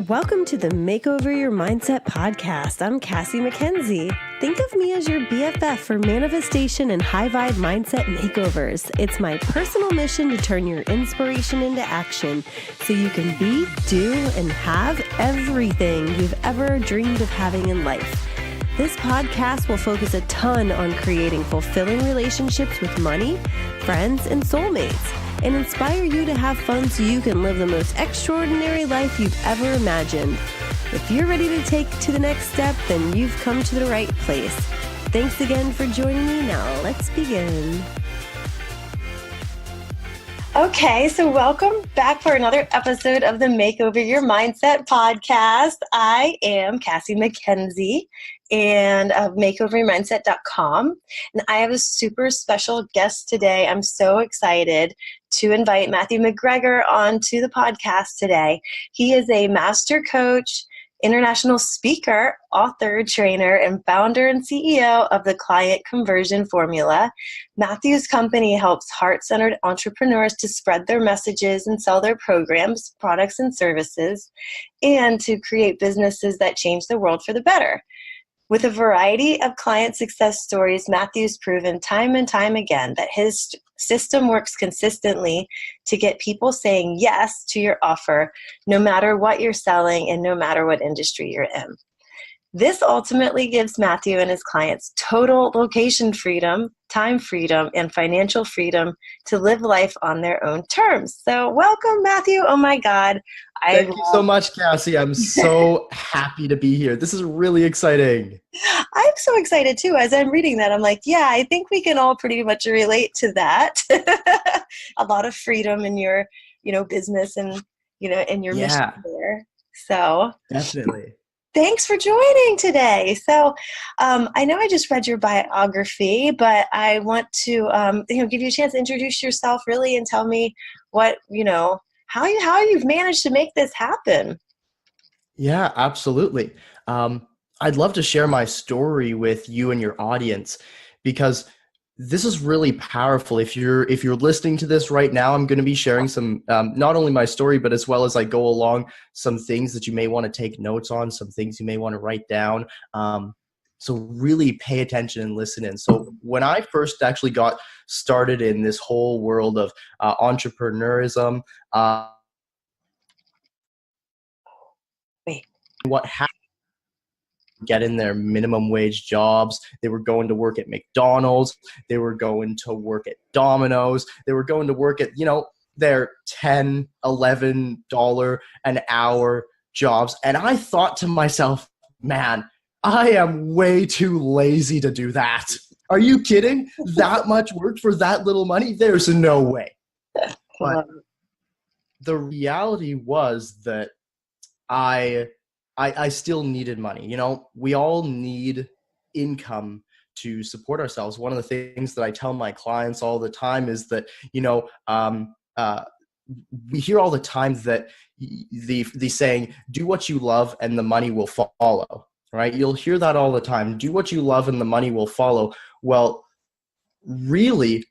Welcome to the Makeover Your Mindset podcast. I'm Cassie McKenzie. Think of me as your BFF for manifestation and high vibe mindset makeovers. It's my personal mission to turn your inspiration into action so you can be, do, and have everything you've ever dreamed of having in life. This podcast will focus a ton on creating fulfilling relationships with money, friends, and soulmates, and inspire you to have fun so you can live the most extraordinary life you've ever imagined. If you're ready to take to the next step, then you've come to the right place. Thanks again for joining me. Now let's begin. Okay, so welcome back for another episode of the Makeover Your Mindset podcast. I am Cassie McKenzie and of makeoveryourmindset.com. And I have a super special guest today. I'm so excited to invite Matthew McGregor onto the podcast today. He is a master coach, international speaker, author, trainer, and founder and CEO of the Client Conversion Formula. Matthew's company helps heart-centered entrepreneurs to spread their messages and sell their programs, products, and services, and to create businesses that change the world for the better. With a variety of client success stories, Matthew's proven time and time again that his system works consistently to get people saying yes to your offer, no matter what you're selling and no matter what industry you're in. This ultimately gives Matthew and his clients total location freedom, time freedom, and financial freedom to live life on their own terms. So welcome, Matthew. Oh my God. Thank you so much, Cassie. I'm so happy to be here. This is really exciting. I'm so excited too. As I'm reading that, I'm like, yeah, I think we can all pretty much relate to that. A lot of freedom in your, business and, in your mission there. So definitely. Thanks for joining today. So I know I just read your biography, but I want to give you a chance to introduce yourself really and tell me what, how you've managed to make this happen. Yeah, absolutely. I'd love to share my story with you and your audience because this is really powerful. If you're listening to this right now, I'm going to be sharing some, not only my story, but as well as I go along, some things that you may want to take notes on, some things you may want to write down. So really pay attention and listen in. So when I first actually got started in this whole world of entrepreneurism, what happened? Get in their minimum wage jobs. They were going to work at McDonald's. They were going to work at Domino's. They were going to work at, their $10, $11 an hour jobs. And I thought to myself, man, I am way too lazy to do that. Are you kidding? That much work for that little money? There's no way. But the reality was that I still needed money. We all need income to support ourselves. One of the things that I tell my clients all the time is that, we hear all the time that the saying, do what you love and the money will follow, right? You'll hear that all the time. Do what you love and the money will follow. Well, really,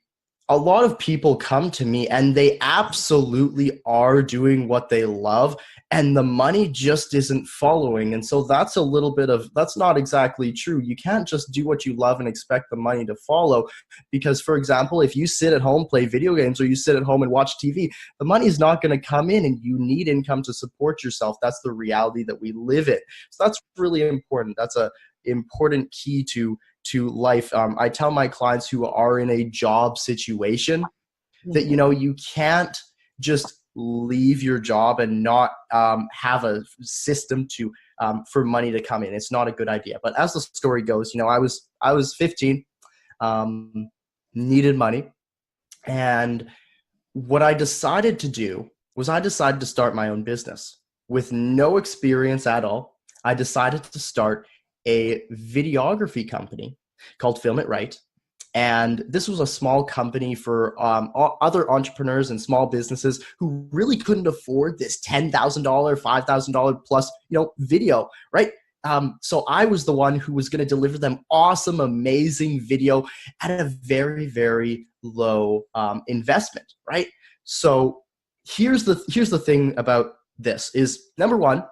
a lot of people come to me and they absolutely are doing what they love and the money just isn't following. And so that's that's not exactly true. You can't just do what you love and expect the money to follow because, for example, if you sit at home, play video games, or you sit at home and watch TV, the money is not going to come in and you need income to support yourself. That's the reality that we live in. So that's really important. That's a important key to life. I tell my clients who are in a job situation that, you can't just leave your job and not have a system for money to come in. It's not a good idea. But as the story goes, I was 15, needed money. And what I decided to do was I decided to start my own business with no experience at all. I decided to start a videography company called Film It Right. And this was a small company for other entrepreneurs and small businesses who really couldn't afford this $10,000, $5,000 plus, video, right? So I was the one who was going to deliver them awesome, amazing video at a very, very low investment, right? So here's the thing about this is, number one,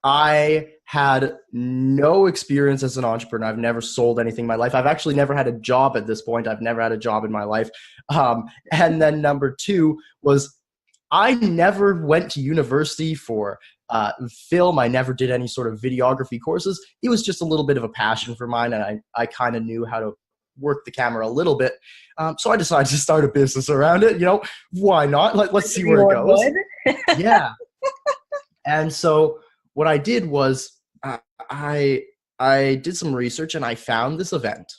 I had no experience as an entrepreneur. I've never sold anything in my life. I've actually never had a job at this point. I've never had a job in my life. And then number two was I never went to university for film. I never did any sort of videography courses. It was just a little bit of a passion for mine, and I kind of knew how to work the camera a little bit. So I decided to start a business around it. Why not? Let's see where it goes. Yeah. And so what I did was I did some research and I found this event.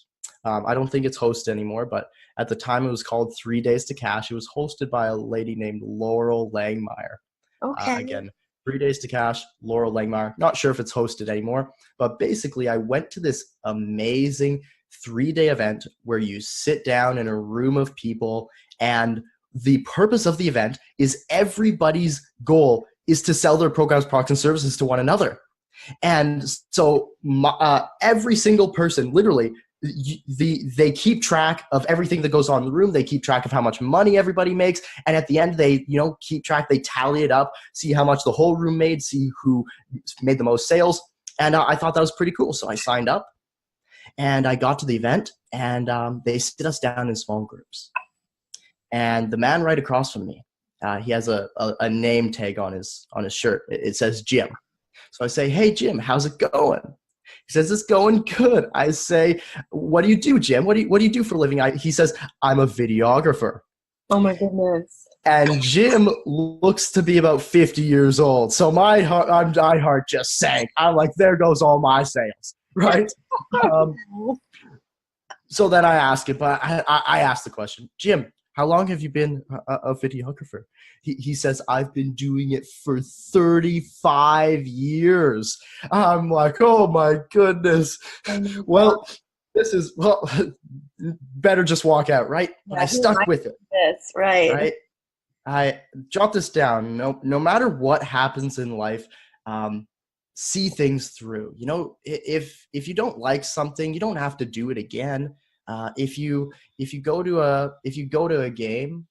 I don't think it's hosted anymore, but at the time it was called 3 Days to Cash. It was hosted by a lady named Laurel Langmeyer. Okay. Again, 3 Days to Cash, Laurel Langmeyer. Not sure if it's hosted anymore, but basically I went to this amazing 3-day event where you sit down in a room of people, and the purpose of the event is everybody's goal is to sell their programs, products, and services to one another. And so every single person, literally, they keep track of everything that goes on in the room. They keep track of how much money everybody makes. And at the end, they keep track, they tally it up, see how much the whole room made, see who made the most sales. And I thought that was pretty cool. So I signed up and I got to the event, and they sit us down in small groups. And the man right across from me, he has a name tag on his shirt. It says Jim. So I say, "Hey, Jim, how's it going?" He says, "It's going good." I say, "What do you do, Jim? What do you do for a living?" He says, "I'm a videographer." Oh my goodness. And Jim looks to be about 50 years old. So my heart just sank. I'm like, there goes all my sales, right? So then I ask him, but I asked the question, "Jim, how long have you been a videographer?" He says, "I've been doing it for 35 years. I'm like, oh my goodness. Well, better just walk out, right? But I stuck with it. This, right. I jot this down. No matter what happens in life, see things through. If you don't like something, you don't have to do it again. If you go to a game,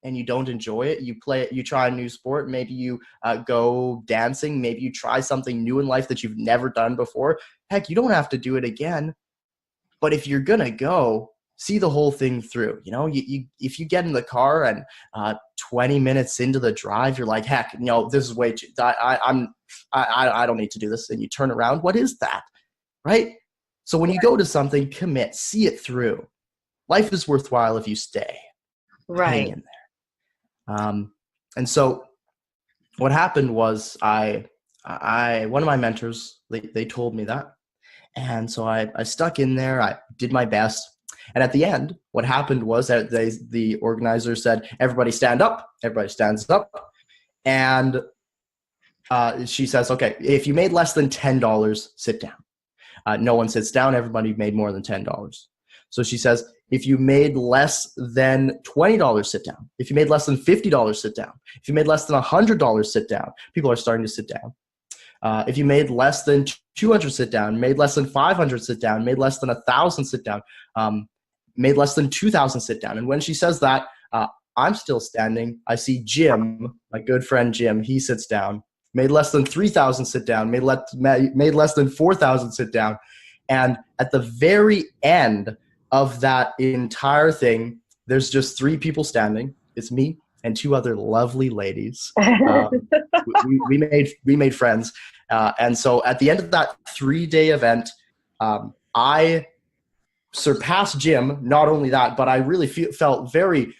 and you don't enjoy it, you try a new sport, maybe you go dancing, maybe you try something new in life that you've never done before. Heck, you don't have to do it again. But if you're gonna go, see the whole thing through. If you get in the car and 20 minutes into the drive, you're like, heck, this is way too. I don't need to do this. And you turn around. What is that, right? So when you go to something, commit, see it through. Life is worthwhile if you stay. Right. Hang in there. And so what happened was one of my mentors, they told me that. And so I stuck in there. I did my best. And at the end, what happened was that the organizer said, "Everybody stand up." Everybody stands up. And she says, "Okay, if you made less than $10, sit down." No one sits down. Everybody made more than $10. So she says, if you made less than $20, sit down. If you made less than $50, sit down. If you made less than $100, sit down. People are starting to sit down. If you made less than 200, sit down. Made less than 500, sit down. Made less than 1,000, sit down. Made less than 2,000, sit down. And when she says that, I'm still standing. I see Jim, my good friend Jim. He sits down. Made less than 3,000, sit down. Made less than 4,000, sit down. And at the very end of that entire thing, there's just 3 people standing. It's me and 2 other lovely ladies. We made friends. And so at the end of that 3-day event, I surpassed Jim. Not only that, but I really felt very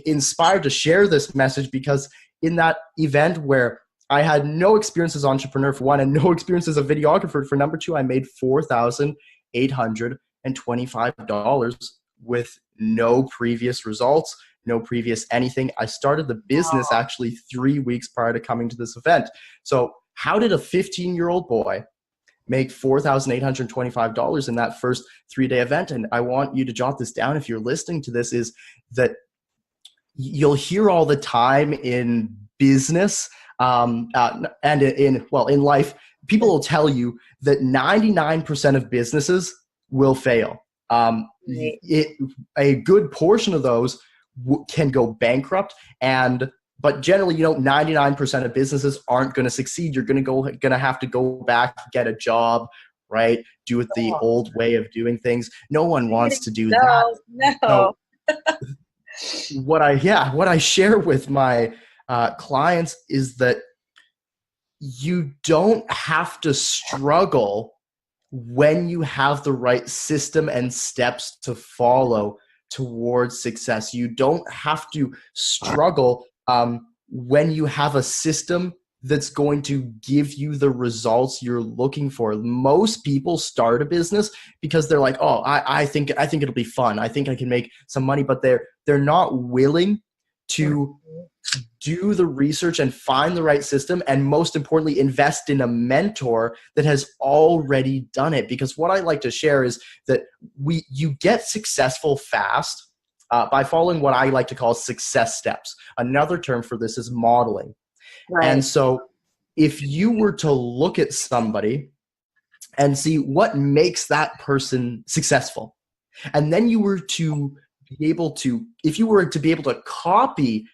inspired to share this message, because in that event where I had no experience as an entrepreneur, for one, and no experience as a videographer, for number 2, I made $4,825 with no previous results, no previous anything. I started the business actually 3 weeks prior to coming to this event. So how did a 15-year-old boy make $4,825 in that first 3-day event? And I want you to jot this down if you're listening to this, is that you'll hear all the time in business and in life, people will tell you that 99% of businesses will fail. A good portion of those can go bankrupt, and but generally, 99% of businesses aren't going to succeed. You're going to have to go back, get a job, right? Do it the Oh, old way of doing things. No one wants to do that. no, no. So what I share with my clients is that you don't have to struggle when you have the right system and steps to follow towards success. You don't have to struggle when you have a system that's going to give you the results you're looking for. Most people start a business because they're like, oh, I think it'll be fun. I think I can make some money, but they're not willing to do the research and find the right system, and most importantly, invest in a mentor that has already done it. Because what I like to share is that you get successful fast by following what I like to call success steps. Another term for this is modeling. Right. And so if you were to look at somebody and see what makes that person successful, and then you were to be able to, if you were to be able to copy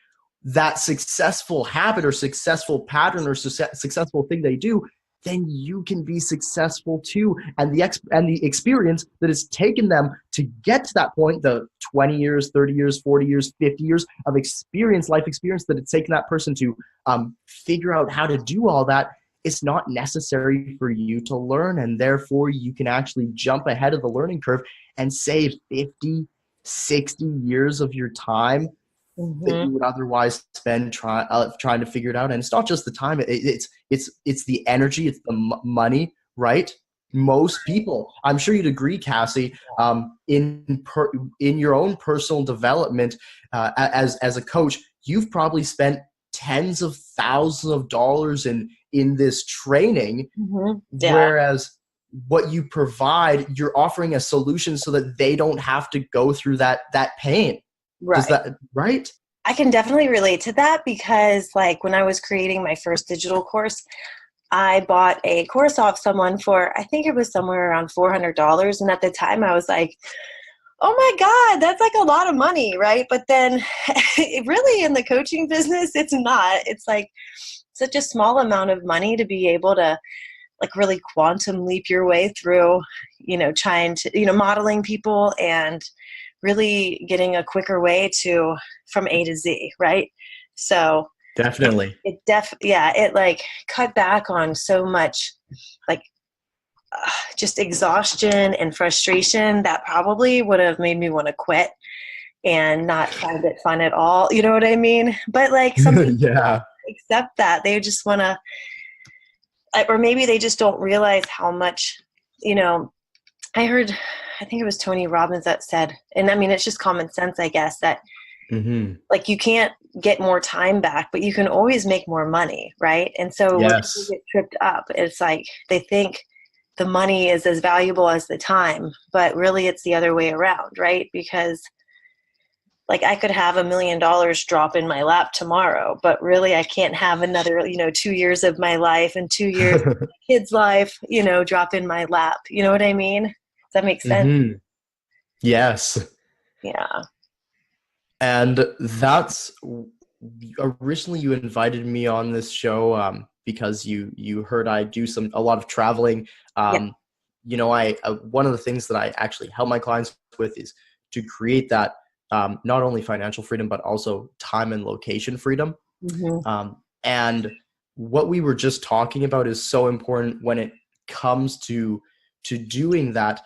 that successful habit or successful pattern or successful thing they do, then you can be successful too. And the experience that has taken them to get to that point, the 20 years, 30 years, 40 years, 50 years of experience, life experience that it's taken that person to figure out how to do all that, it's not necessary for you to learn. And therefore you can actually jump ahead of the learning curve and save 50, 60 years of your time that you would otherwise spend trying to figure it out. And it's not just the time; it's the energy, it's the money, right? Most people, I'm sure you'd agree, Cassie, in your own personal development as a coach, you've probably spent tens of thousands of dollars in this training, whereas what you provide, you're offering a solution so that they don't have to go through that pain. Right. Is that right? I can definitely relate to that because like when I was creating my first digital course, I bought a course off someone for, I think it was somewhere around $400. And at the time I was like, oh my God, that's like a lot of money, right? But then really in the coaching business, it's not. It's like such a small amount of money to be able to like really quantum leap your way through, trying to, modeling people and really getting a quicker way from A to Z, right? So definitely, it like cut back on so much like just exhaustion and frustration that probably would have made me want to quit and not find it fun at all. You know what I mean? But like some people don't accept that. They just want to, or maybe they just don't realize how much, I think it was Tony Robbins that said, and I mean, it's just common sense, I guess, that like you can't get more time back, but you can always make more money, right? And so when people get tripped up, it's like they think the money is as valuable as the time, but really it's the other way around, right? Because like I could have $1 million drop in my lap tomorrow, but really I can't have another, 2 years of my life and 2 years of my kid's life, drop in my lap. You know what I mean? Does that make sense? Yes. Yeah. And that's originally you invited me on this show because you heard I do a lot of traveling. One of the things that I actually help my clients with is to create that not only financial freedom, but also time and location freedom. And what we were just talking about is so important when it comes to doing that,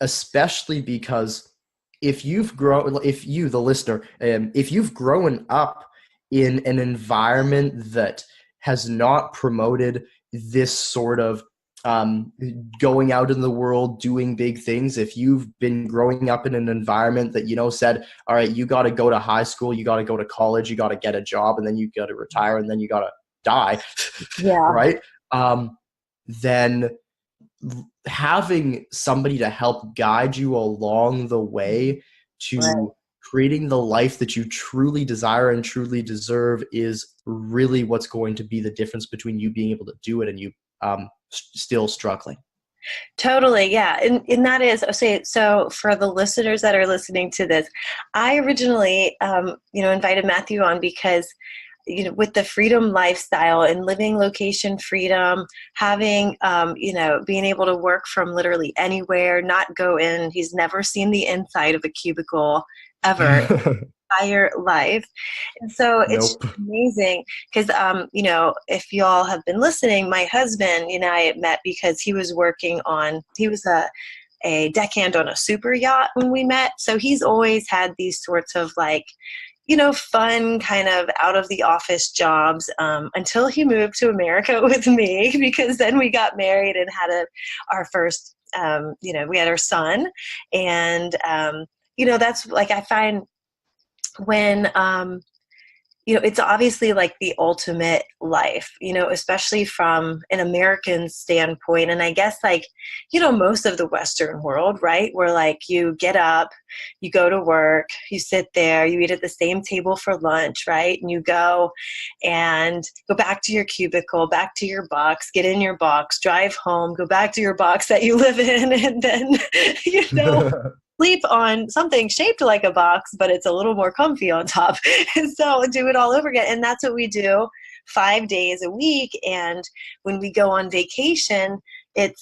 especially because if you, the listener, if you've grown up in an environment that has not promoted this sort of going out in the world, doing big things, if you've been growing up in an environment that, said, all right, you got to go to high school, you got to go to college, you got to get a job, and then you got to retire, and then you got to die, right? Then having somebody to help guide you along the way to creating the life that you truly desire and truly deserve is really what's going to be the difference between you being able to do it and you still struggling. Totally, yeah. And that is, say, so for the listeners that are listening to this, I originally, invited Matthew on because, with the freedom lifestyle and living location freedom, having, being able to work from literally anywhere, not go in, he's never seen the inside of a cubicle ever entire life. And so it's just Nope. amazing because, if y'all have been listening, my husband and I met because he was a deckhand on a super yacht when we met. So he's always had these sorts of like, fun kind of out of the office jobs until he moved to America with me, because then we got married and had our first, we had our son. And, that's like, I find when, it's obviously like the ultimate life, especially from an American standpoint. And I guess like, most of the Western world, right? Where like you get up, you go to work, you sit there, you eat at the same table for lunch, right? And you go back to your cubicle, back to your box, get in your box, drive home, go back to your box that you live in, and then, sleep on something shaped like a box, but it's a little more comfy on top. And so do it all over again. And that's what we do 5 days a week. And when we go on vacation, it's,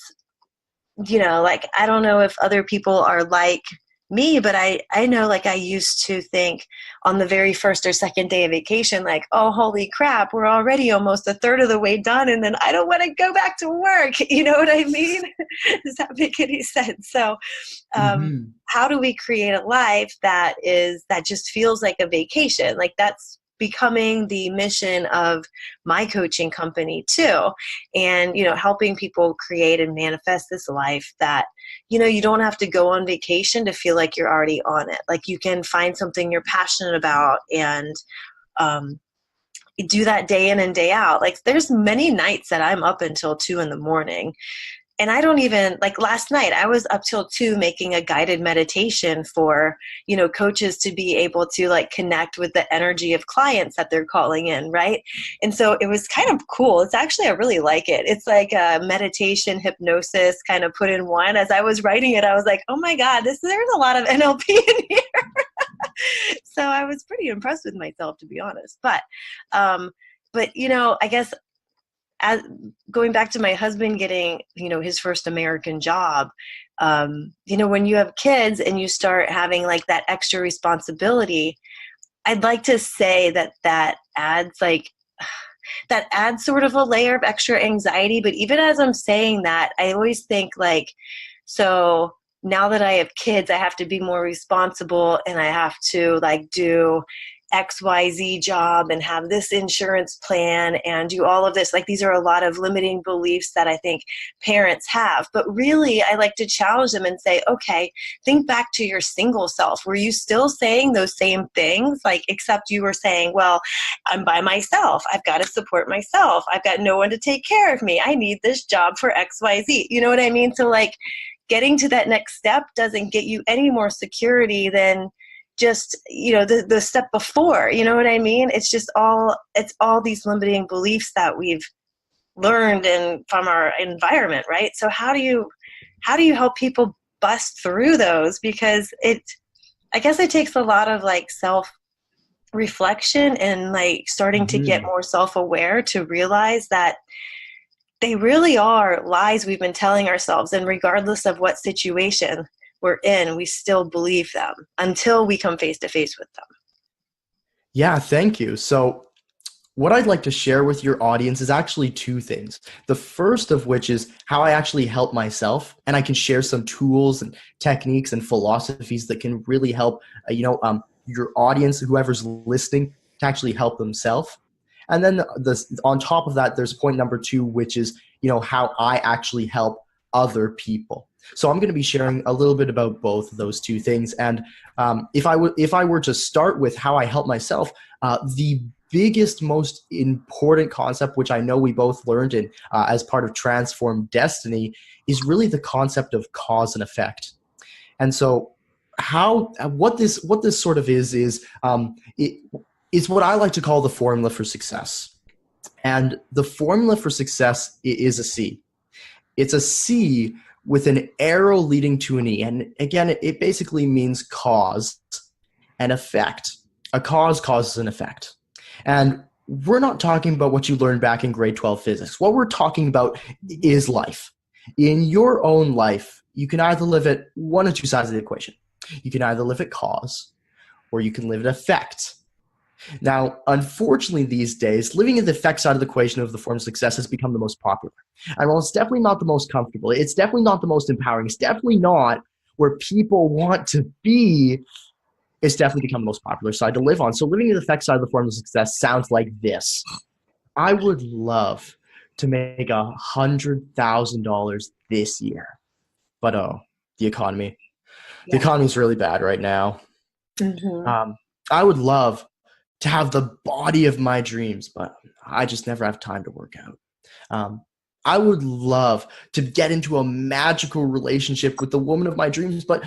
like, I don't know if other people are like me, but I know, like, I used to think on the very first or second day of vacation, like, oh, holy crap, we're already almost a third of the way done. And then I don't want to go back to work. You know what I mean? Does that make any sense? So, Mhm. how do we create a life that just feels like a vacation? Like, that's becoming the mission of my coaching company too. And, helping people create and manifest this life that, you don't have to go on vacation to feel like you're already on it. Like, you can find something you're passionate about and, do that day in and day out. Like, there's many nights that I'm up until 2 a.m. And I don't even, like, last night I was up till 2 making a guided meditation for, coaches to be able to like connect with the energy of clients that they're calling in. Right. And so it was kind of cool. It's actually, I really like it. It's like a meditation hypnosis kind of put in one. As I was writing it, I was like, oh my God, there's a lot of NLP in here. So I was pretty impressed with myself, to be honest. But I guess, as going back to my husband getting, his first American job, when you have kids and you start having like that extra responsibility, I'd like to say that adds like, that adds sort of a layer of extra anxiety. But even as I'm saying that, I always think like, so now that I have kids, I have to be more responsible and I have to like do XYZ job and have this insurance plan and do all of this. Like, these are a lot of limiting beliefs that I think parents have. But really, I like to challenge them and say, okay, think back to your single self. Were you still saying those same things? Like, except you were saying, well, I'm by myself. I've got to support myself. I've got no one to take care of me. I need this job for XYZ. You know what I mean? So like, getting to that next step doesn't get you any more security than just, the step before. You know what I mean? It's all these limiting beliefs that we've learned from our environment, right? So how do you help people bust through those? Because I guess it takes a lot of like self reflection and like starting to get Mhm. more self-aware to realize that they really are lies we've been telling ourselves. And regardless of what situation we're in, we still believe them until we come face to face with them. Yeah, thank you. So, what I'd like to share with your audience is actually two things. The first of which is how I actually help myself, and I can share some tools and techniques and philosophies that can really help, your audience, whoever's listening, to actually help themselves. And then on top of that, there's point number two, which is, how I actually help other people. So I'm going to be sharing a little bit about both of those two things. And if I were to start with how I help myself, the biggest, most important concept, which I know we both learned in as part of Transform Destiny, is really the concept of cause and effect. And so, what this sort of is it is what I like to call the formula for success. And the formula for success is a C. It's a C with an arrow leading to an E. And again, it basically means cause and effect. A cause causes an effect. And we're not talking about what you learned back in grade 12 physics. What we're talking about is life. In your own life, you can either live at one or two sides of the equation. You can either live at cause or you can live at effect. Now, unfortunately, these days, living at the effect side of the equation of the form of success has become the most popular. And while it's definitely not the most comfortable, it's definitely not the most empowering, it's definitely not where people want to be, it's definitely become the most popular side to live on. So living at the effect side of the form of success sounds like this. I would love to make $100,000 this year. But the economy. The economy is really bad right now. I would love to have the body of my dreams, but I just never have time to work out. I would love to get into a magical relationship with the woman of my dreams, but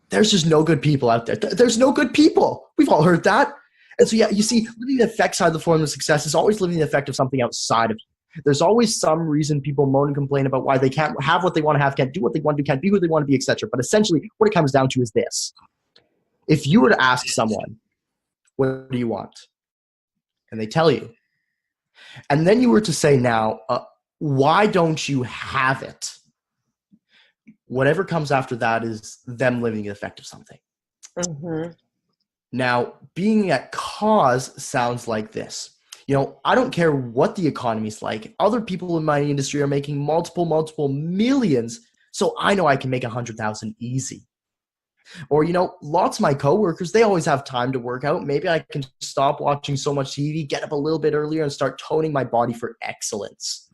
there's just no good people out there. There's no good people. We've all heard that. And so, yeah, you see, living the effect side of the formula of success is always living the effect of something outside of you. There's always some reason people moan and complain about why they can't have what they want to have, can't do what they want to do, can't be who they want to be, etc. But essentially, what it comes down to is this. If you were to ask someone, what do you want? And they tell you. And then you were to say now, why don't you have it? Whatever comes after that is them living the effect of something. Now, being at cause sounds like this. You know, I don't care what the economy's like. Other people in my industry are making multiple millions. So I know I can make 100,000 easy. Or, you know, lots of my coworkers, they always have time to work out. Maybe I can stop watching so much TV, get up a little bit earlier and start toning my body for excellence.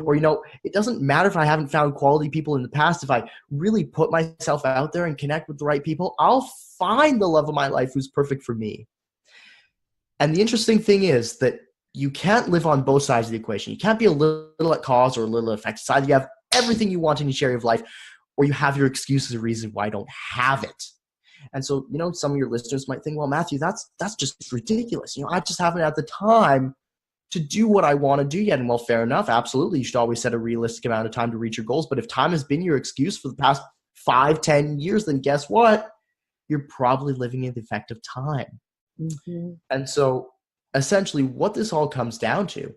Or, you know, it doesn't matter if I haven't found quality people in the past. If I really put myself out there and connect with the right people, I'll find the love of my life who's perfect for me. And the interesting thing is that you can't live on both sides of the equation. You can't be a little at cause or a little at effect side. You have everything you want in each area of life, or you have your excuses or reason why I don't have it. And so, you know, some of your listeners might think, well, Matthew, that's just ridiculous. You know, I just haven't had the time to do what I want to do yet. And well, fair enough. Absolutely. You should always set a realistic amount of time to reach your goals. But if time has been your excuse for the past 5-10 years, then guess what? You're probably living in the effect of time. And so essentially what this all comes down to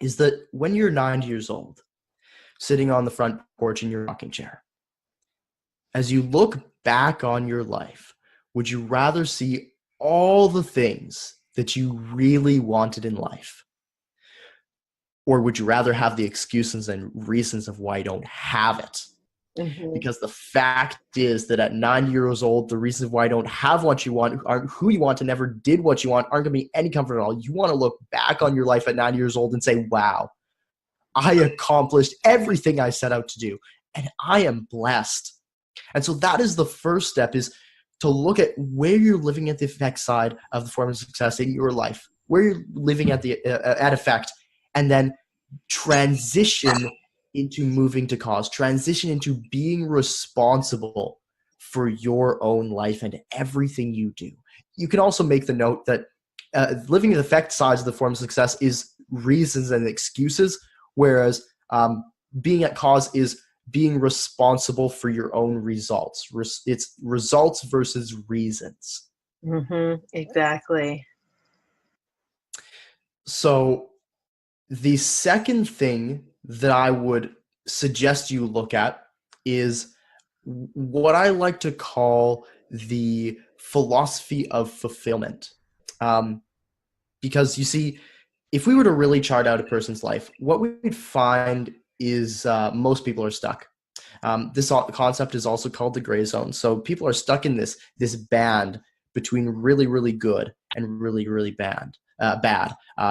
is that when you're 90 years old, sitting on the front porch in your rocking chair, as you look back on your life, would you rather see all the things that you really wanted in life? Or would you rather have the excuses and reasons of why you don't have it? Because the fact is that at 90 years old, the reasons why you don't have what you want, aren't who you want, and never did what you want, aren't going to be any comfort at all. You want to look back on your life at 90 years old and say, wow, I accomplished everything I set out to do, and I am blessed. And so that is the first step, is to look at where you're living at the effect side of the form of success in your life, where you're living at the at effect, and then transition into moving to cause, transition into being responsible for your own life and everything you do. You can also make the note that living at the effect sides of the form of success is reasons and excuses, whereas being at cause is being responsible for your own results. It's results versus reasons. Exactly. So the second thing that I would suggest you look at is what I like to call the philosophy of fulfillment. Because you see, if we were to really chart out a person's life, what we'd find is most people are stuck. This concept is also called the gray zone. So people are stuck in this band between really, really good and really, really bad.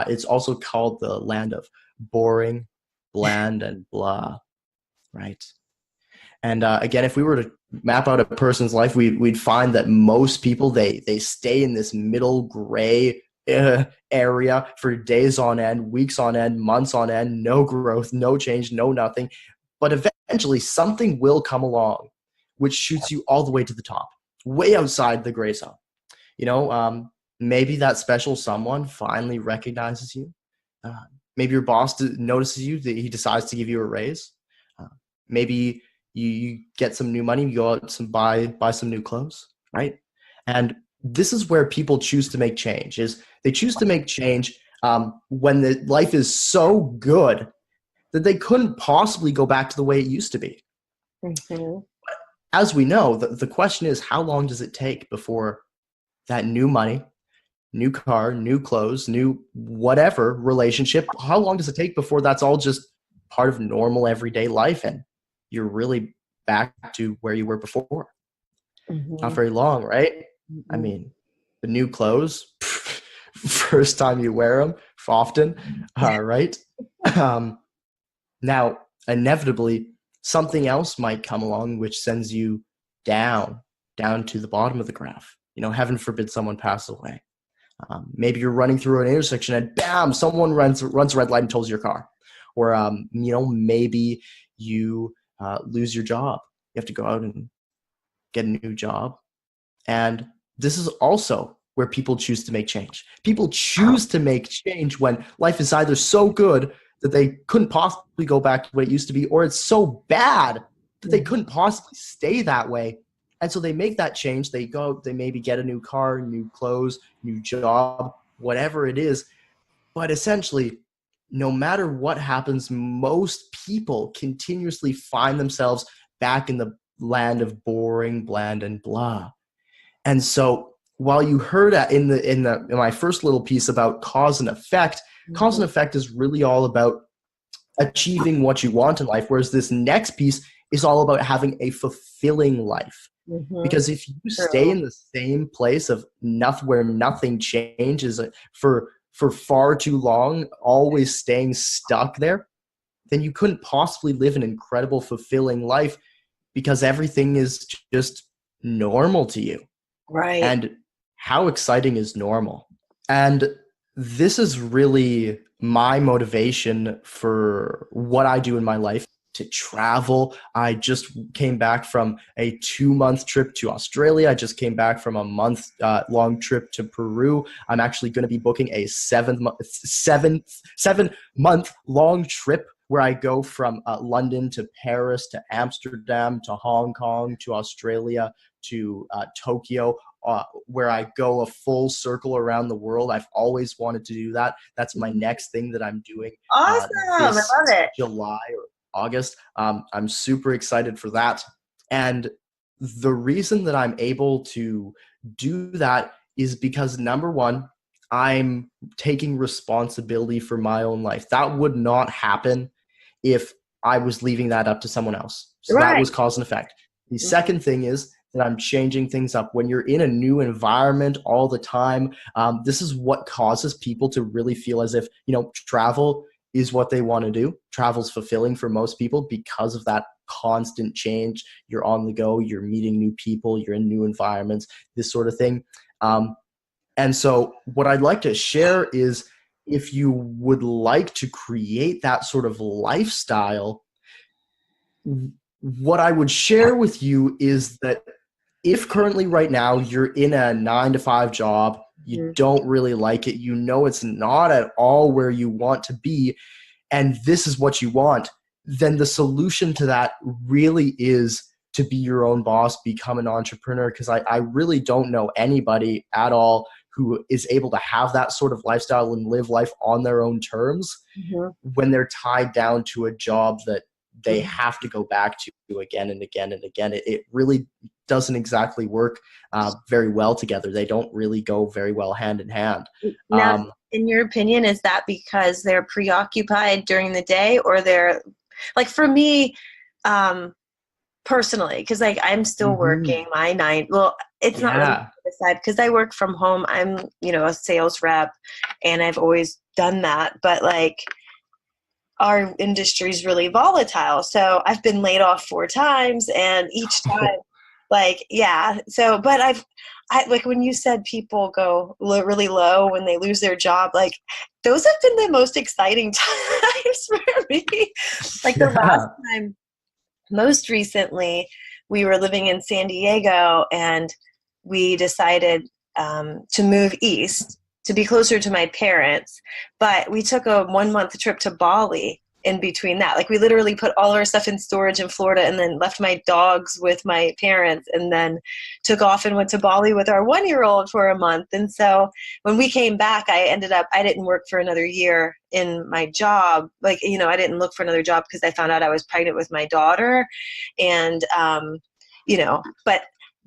It's also called the land of boring, bland, and blah, right? And again, if we were to map out a person's life, we'd find that most people, they stay in this middle gray area for days on end, weeks on end, months on end, no growth, no change, no nothing. But eventually something will come along which shoots you all the way to the top, way outside the gray zone. You know, maybe that special someone finally recognizes you. Maybe your boss notices you, that he decides to give you a raise. Maybe you get some new money, you go out and buy some new clothes, right? And this is where people choose to make change. Is they choose to make change when the life is so good that they couldn't possibly go back to the way it used to be. Mm-hmm. As we know, the question is, how long does it take before that new money, new car, new clothes, new whatever relationship, how long does it take before that's all just part of normal everyday life and you're really back to where you were before? Not Mm-hmm. very long, right? I mean, the new clothes, first time you wear them often, right? Now, inevitably, something else might come along which sends you down to the bottom of the graph. Heaven forbid someone passes away. Maybe you're running through an intersection and bam, someone runs a red light and tows your car. Or, maybe you lose your job. You have to go out and get a new job. And this is also where people choose to make change. People choose to make change when life is either so good that they couldn't possibly go back to what it used to be, or it's so bad that they couldn't possibly stay that way. And so they make that change. They go, they maybe get a new car, new clothes, new job, whatever it is. But essentially, no matter what happens, most people continuously find themselves back in the land of boring, bland, and blah. And so while you heard in my first little piece about cause and effect, cause and effect is really all about achieving what you want in life, whereas this next piece is all about having a fulfilling life. Because if you stay in the same place of where nothing changes for far too long, always staying stuck there, then you couldn't possibly live an incredible, fulfilling life because everything is just normal to you. Right. And how exciting is normal? And this is really my motivation for what I do in my life, to travel. I just came back from a 2-month trip to Australia. I just came back from a month long trip to Peru. I'm actually going to be booking a 7-month long trip where I go from London to Paris to Amsterdam to Hong Kong to Australia to Tokyo, where I go a full circle around the world. I've always wanted to do that. That's my next thing that I'm doing. Awesome. I love it. July or August. I'm super excited for that. And the reason that I'm able to do that is because, number one, I'm taking responsibility for my own life. That would not happen if I was leaving that up to someone else. So that was cause and effect. The second thing is that I'm changing things up. When you're in a new environment all the time, this is what causes people to really feel as if, travel is what they want to do. Travel's fulfilling for most people because of that constant change. You're on the go, you're meeting new people, you're in new environments, this sort of thing. And so what I'd like to share is, if you would like to create that sort of lifestyle, what I would share with you is that if currently right now you're in a 9-to-5 job, you don't really like it, it's not at all where you want to be, and this is what you want, then the solution to that really is to be your own boss, become an entrepreneur, because I really don't know anybody at all who is able to have that sort of lifestyle and live life on their own terms when they're tied down to a job that they have to go back to again and again and again. It really doesn't exactly work very well together. They don't really go very well hand in hand. Now, in your opinion, is that because they're preoccupied during the day, or they're, like, for me, personally, because I'm still working my 9. Well, it's not really side because I work from home. I'm a sales rep, and I've always done that. But our industry is really volatile, so I've been laid off 4 times, and each time, So, but I like when you said people go really low when they lose their job. Those have been the most exciting times for me. The last time. Most recently, we were living in San Diego, and we decided to move east to be closer to my parents. But we took a 1-month trip to Bali, in between that. Like we literally put all of our stuff in storage in Florida and then left my dogs with my parents and then took off and went to Bali with our 1-year-old for a month. And so when we came back, I didn't work for another year in my job. Like, you know, I didn't look for another job because I found out I was pregnant with my daughter. And, you know, but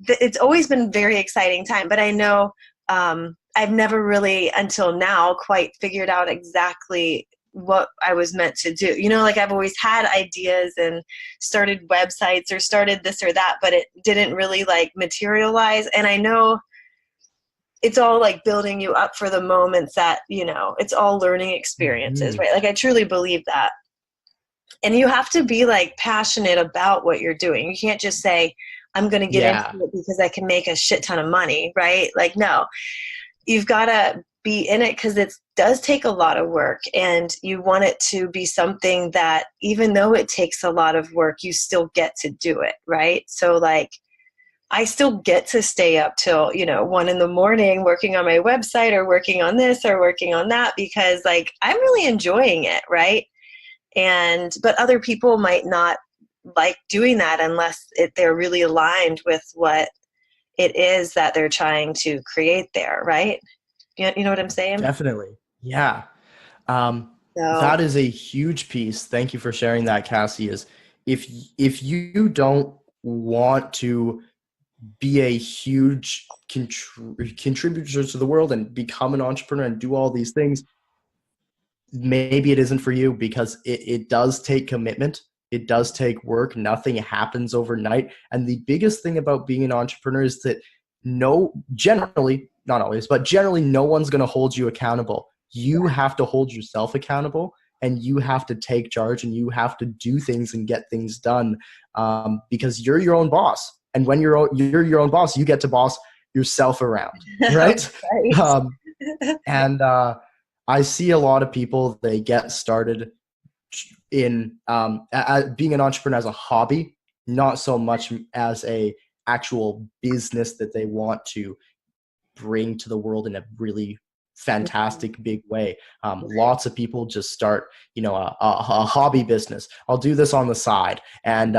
it's always been a very exciting time. But I know I've never really until now quite figured out exactly what I was meant to do. You know, like I've always had ideas and started websites or started this or that, but it didn't really like materialize. And I know it's all like building you up for the moments that, you know, it's all learning experiences, right? Like I truly believe that. And you have to be like passionate about what you're doing. You can't just say, I'm going to get into it because I can make a shit ton of money, right? Like, no, you've got to be in it because it does take a lot of work, and you want it to be something that even though it takes a lot of work, you still get to do it, right? So like, I still get to stay up till, you know, 1 a.m. working on my website or working on this or working on that because like, I'm really enjoying it, right? But other people might not like doing that unless they're really aligned with what it is that they're trying to create there, right? You know what I'm saying? Definitely. Yeah. So, That is a huge piece. Thank you for sharing that, Cassie. Is if you don't want to be a huge contributor to the world and become an entrepreneur and do all these things, maybe it isn't for you because it does take commitment. It does take work. Nothing happens overnight. And the biggest thing about being an entrepreneur is that generally, not always, but generally no one's going to hold you accountable. You have to hold yourself accountable, and you have to take charge, and you have to do things and get things done because you're your own boss. And when you're your own boss, you get to boss yourself around, right? And I see a lot of people, they get started in being an entrepreneur as a hobby, not so much as a actual business that they want to bring to the world in a really fantastic big way. Lots of people just start, you know, a hobby business. I'll do this on the side. And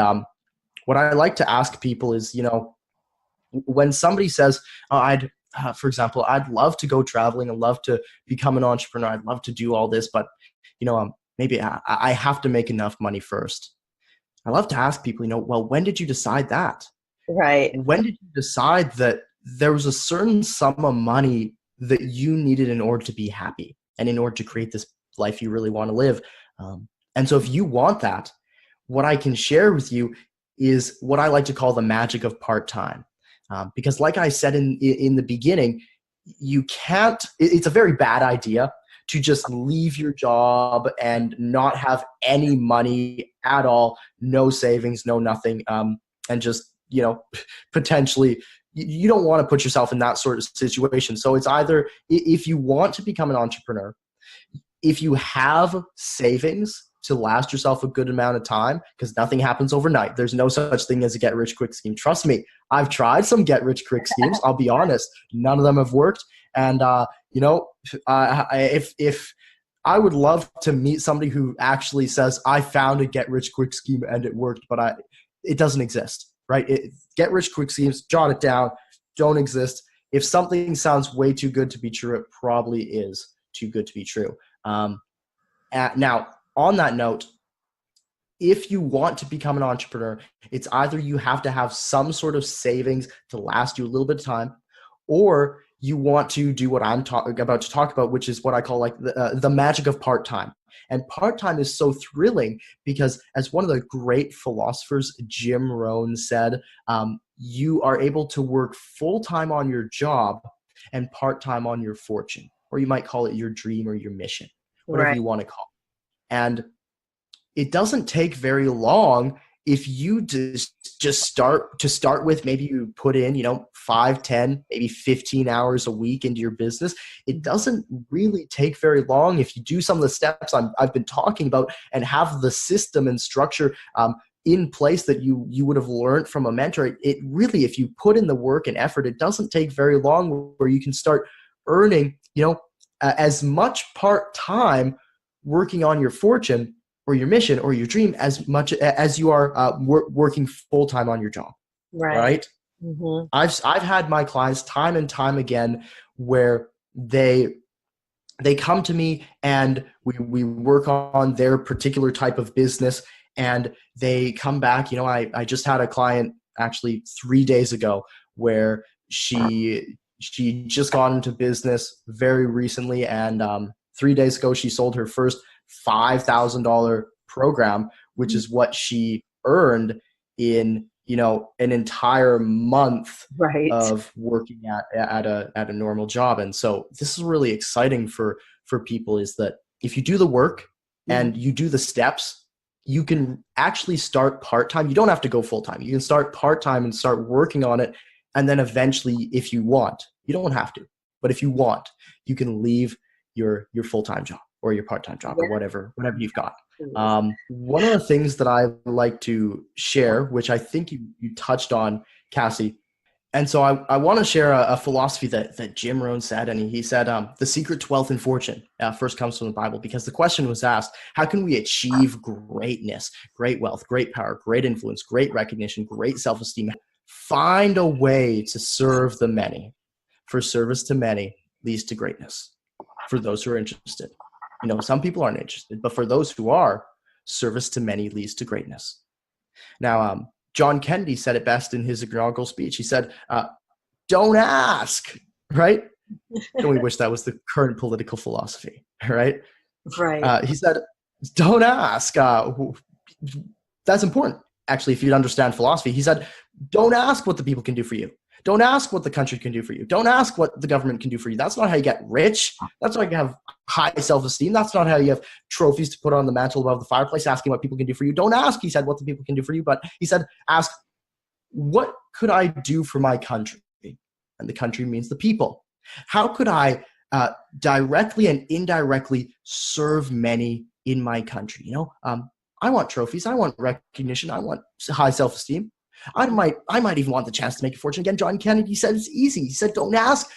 what I like to ask people is, you know, when somebody says, for example, I'd love to go traveling, I'd love to become an entrepreneur, I'd love to do all this, but, you know, maybe I have to make enough money first. I love to ask people, you know, well, when did you decide that? Right. When did you decide that there was a certain sum of money that you needed in order to be happy and in order to create this life you really want to live? And so if you want that, what I can share with you is what I like to call the magic of part-time. Because like I said in the beginning, you can't, it's a very bad idea to just leave your job and not have any money at all, no savings, no nothing, and just, you know, potentially, you don't want to put yourself in that sort of situation. So it's either, if you want to become an entrepreneur, if you have savings to last yourself a good amount of time, because nothing happens overnight. There's no such thing as a get-rich-quick scheme. Trust me, I've tried some get-rich-quick schemes. I'll be honest, none of them have worked. And you know, if I would love to meet somebody who actually says, I found a get-rich-quick scheme and it worked, but it doesn't exist, right? Get-rich-quick schemes, jot it down, don't exist. If something sounds way too good to be true, it probably is too good to be true. Now, on that note, if you want to become an entrepreneur, it's either you have to have some sort of savings to last you a little bit of time, or you want to do what I'm about to talk about, which is what I call like the magic of part-time. And part-time is so thrilling because, as one of the great philosophers, Jim Rohn, said, you are able to work full-time on your job and part-time on your fortune, or you might call it your dream or your mission, whatever you want to call it. And it doesn't take very long if you just start with, maybe you put in, you know, 5, 10, maybe 15 hours a week into your business. It doesn't really take very long if you do some of the steps I've been talking about and have the system and structure in place that you would have learned from a mentor. It really, if you put in the work and effort, it doesn't take very long where you can start earning, you know, as much part-time working on your fortune or your mission or your dream as much as you are working full-time on your job, right? Mm-hmm. I've had my clients time and time again where they come to me and we work on their particular type of business, and they come back. I just had a client actually 3 days ago where she just got into business very recently, and 3 days ago she sold her first $5,000 program, which is what she earned in an entire month Right. of working at a normal job. And so this is really exciting for people, is that if you do the work and you do the steps, you can actually start part-time. You don't have to go full-time. You can start part-time and start working on it. And then eventually, if you want, you don't have to, but if you want, you can leave your full-time job or your part-time job or whatever you've got. One of the things that I like to share, which I think you touched on, Cassie, and so I want to share a philosophy that Jim Rohn said, and he said, the secret to wealth and fortune first comes from the Bible, because the question was asked, how can we achieve greatness, great wealth, great power, great influence, great recognition, great self-esteem? Find a way to serve the many, for service to many leads to greatness for those who are interested. Some people aren't interested, but for those who are, service to many leads to greatness. Now, John Kennedy said it best in his inaugural speech. He said, don't ask, right? Don't we wish that was the current political philosophy, right? Right. He said, don't ask. That's important. Actually, if you'd understand philosophy, he said, don't ask what the people can do for you. Don't ask what the country can do for you. Don't ask what the government can do for you. That's not how you get rich. That's not how you have high self-esteem. That's not how you have trophies to put on the mantle above the fireplace, asking what people can do for you. Don't ask, he said, what the people can do for you, but he said, ask, what could I do for my country? And the country means the people. How could I directly and indirectly serve many in my country? I want trophies. I want recognition. I want high self-esteem. I might even want the chance to make a fortune. Again, John Kennedy said it's easy. He said, don't ask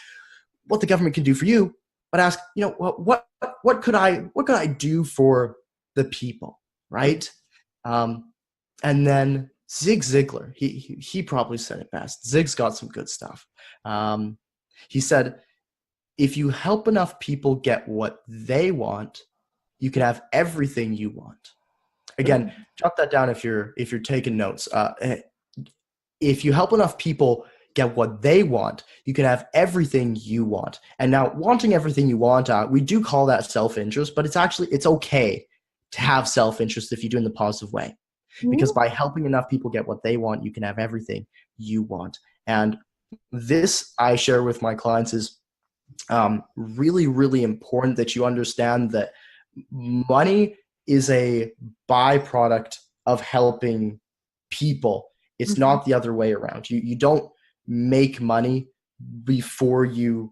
what the government can do for you, but ask, what could I do for the people, right? And then Zig Ziglar, he probably said it best. Zig's got some good stuff. He said, if you help enough people get what they want, you can have everything you want. Again, jot that down if you're taking notes. If you help enough people get what they want, you can have everything you want. And now, wanting everything you want, we do call that self-interest, but it's okay to have self-interest if you do it in the positive way. Because by helping enough people get what they want, you can have everything you want. And this I share with my clients is really, really important, that you understand that money is a byproduct of helping people. It's not the other way around. You don't make money before you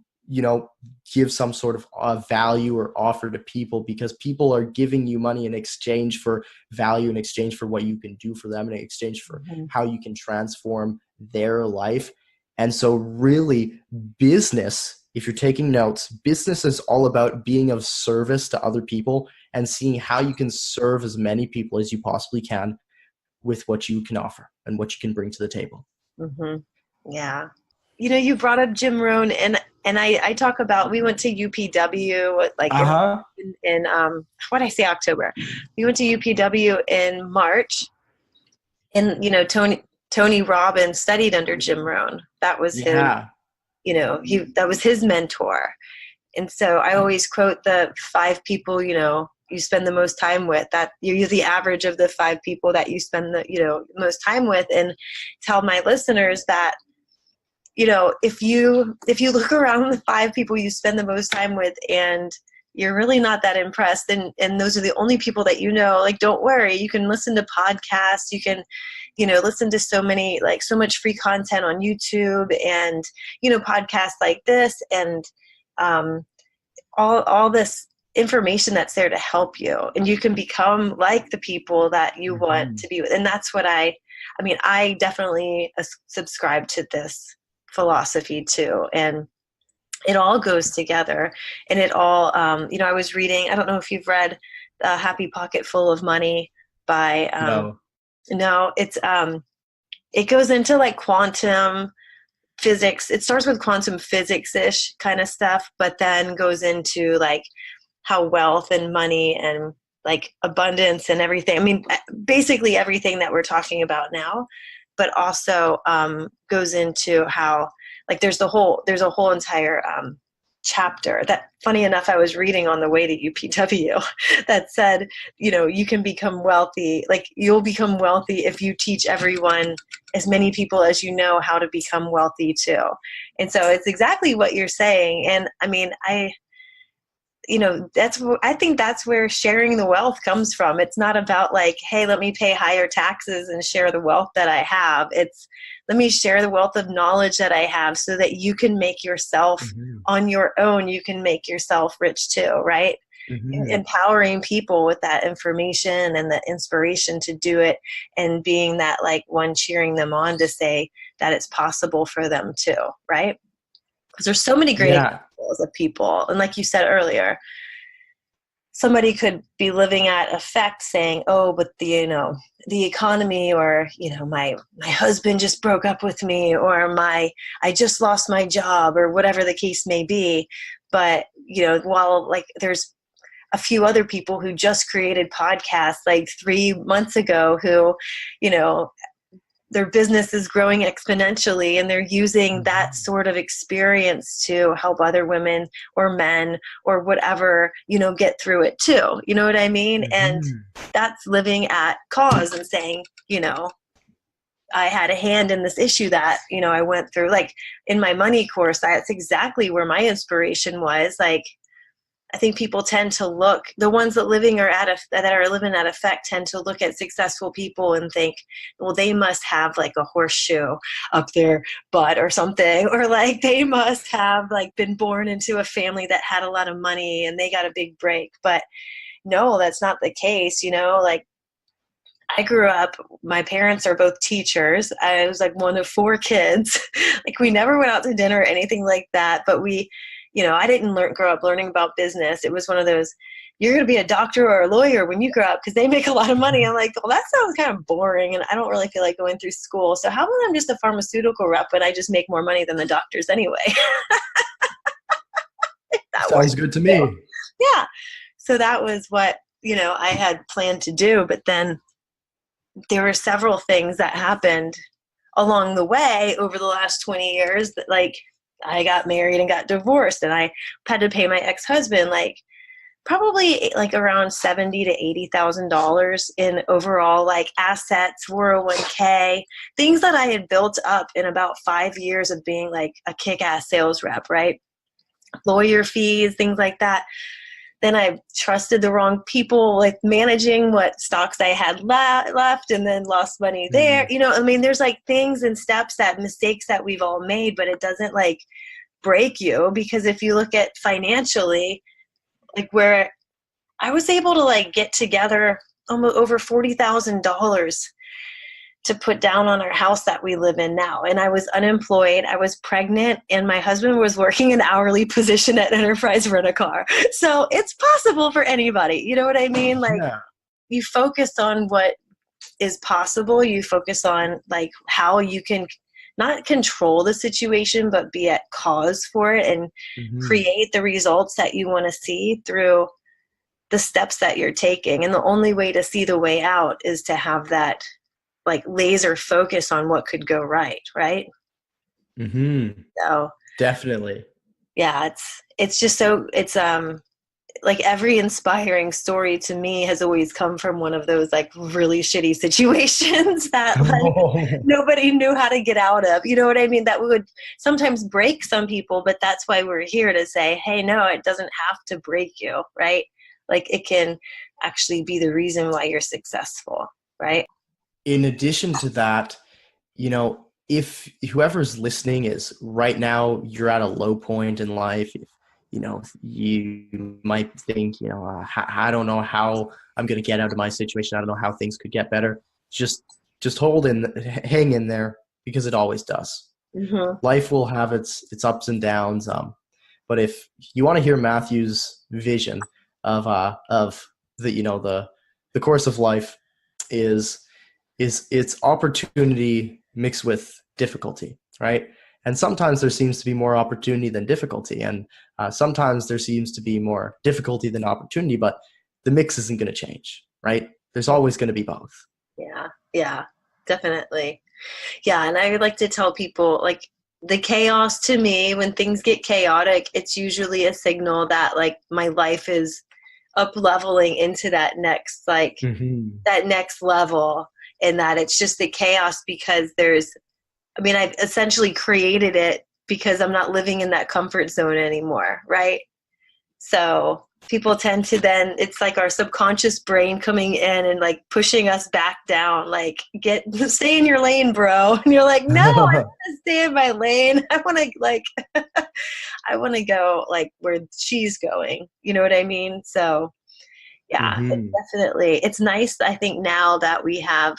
give some sort of value or offer to people, because people are giving you money in exchange for value, in exchange for what you can do for them, in exchange for how you can transform their life. And so really, business, if you're taking notes, business is all about being of service to other people and seeing how you can serve as many people as you possibly can with what you can offer and what you can bring to the table. Yeah. You brought up Jim Rohn, and I talk about, we went to UPW in what did I say, October. We went to UPW in March, and Tony Robbins studied under Jim Rohn. That was his, that was his mentor. And so I always quote the 5 people, you spend the most time with, that you're the average of the 5 people that you spend the, most time with, and tell my listeners that, if you look around the 5 people you spend the most time with and you're really not that impressed, and those are the only people that like, don't worry, you can listen to podcasts, you can, listen to so much free content on YouTube, and, podcasts like this, and all this information that's there to help you, and you can become like the people that you want to be with. And that's what I definitely subscribe to this philosophy too, and it all goes together, and it all I was reading, I don't know if you've read A Happy Pocket Full of Money by, No. no, it's, it goes into like quantum physics. It starts with quantum physics-ish kind of stuff, but then goes into like how wealth and money and like abundance and everything. I mean, basically everything that we're talking about now, but also goes into how like there's a whole entire chapter that, funny enough, I was reading on the way to UPW that said, you know, you can become wealthy. Like you'll become wealthy if you teach everyone, as many people as you know, how to become wealthy too. And so it's exactly what you're saying. And I mean, you know, I think that's where sharing the wealth comes from. It's not about like, hey, let me pay higher taxes and share the wealth that I have. It's let me share the wealth of knowledge that I have so that you can make yourself on your own. You can make yourself rich too, right? Empowering people with that information and the inspiration to do it, and being that like one cheering them on to say that it's possible for them too, right? Because there's so many great examples of people. And like you said earlier, somebody could be living at effect saying, oh, but the economy, or, you know, my husband just broke up with me, or I just lost my job, or whatever the case may be. But, you know, while like there's a few other people who just created podcasts like 3 months ago who, you know, their business is growing exponentially, and they're using that sort of experience to help other women or men or whatever, you know, get through it too. You know what I mean? And that's living at cause and saying, you know, I had a hand in this issue that, you know, I went through. Like in my money course, that's exactly where my inspiration was. Like, I think people tend to look, the ones that living at effect tend to look at successful people and think, well, they must have like a horseshoe up their butt or something, or like they must have like been born into a family that had a lot of money and they got a big break. But no, that's not the case. You know, like I grew up, my parents are both teachers. I was like one of 4 kids. Like we never went out to dinner or anything like that, but you know, I didn't grow up learning about business. It was one of those, you're going to be a doctor or a lawyer when you grow up because they make a lot of money. I'm like, well, that sounds kind of boring, and I don't really feel like going through school. So how about I'm just a pharmaceutical rep and I just make more money than the doctors anyway? That sounds good to me. Yeah. So that was what, you know, I had planned to do. But then there were several things that happened along the way over the last 20 years that, like, I got married and got divorced, and I had to pay my ex-husband like probably like around $70,000 to $80,000 in overall like assets, 401k, things that I had built up in about 5 years of being like a kick-ass sales rep, right? Lawyer fees, things like that. Then I trusted the wrong people, like managing what stocks I had left, and then lost money there. You know, I mean, there's like things and steps, that mistakes that we've all made, but it doesn't like break you, because if you look at financially, like where I was able to like get together almost over $40,000 to put down on our house that we live in now. And I was unemployed, I was pregnant, and my husband was working an hourly position at Enterprise Rent-A-Car. So it's possible for anybody. You know what I mean? Like you focus on what is possible. You focus on like how you can not control the situation, but be at cause for it and create the results that you want to see through the steps that you're taking. And the only way to see the way out is to have that like laser focus on what could go right. So definitely. Yeah, it's just so it's like every inspiring story to me has always come from one of those like really shitty situations that like nobody knew how to get out of. You know what I mean? That would sometimes break some people, but that's why we're here to say, hey, no, it doesn't have to break you, right? Like it can actually be the reason why you're successful, right? In addition to that, you know, if whoever's listening is right now, you're at a low point in life, you know, you might think, you know, I don't know how I'm going to get out of my situation. I don't know how things could get better. Just hang in there, because it always does. Life will have its ups and downs. But if you want to hear Matthew's vision of the course of life is it's opportunity mixed with difficulty, right? And sometimes there seems to be more opportunity than difficulty, and sometimes there seems to be more difficulty than opportunity, but the mix isn't going to change, right? There's always going to be both. Yeah, definitely. Yeah, and I would like to tell people, like, the chaos to me, when things get chaotic, it's usually a signal that, like, my life is up leveling into that next, like, that next level, and that it's just the chaos because I've essentially created it because I'm not living in that comfort zone anymore, right? So people tend to then, it's like our subconscious brain coming in and like pushing us back down, like, stay in your lane, bro. And you're like, no, I want to stay in my lane. I want to like, I want to go like where she's going. You know what I mean? So yeah, it's nice. I think now that we have,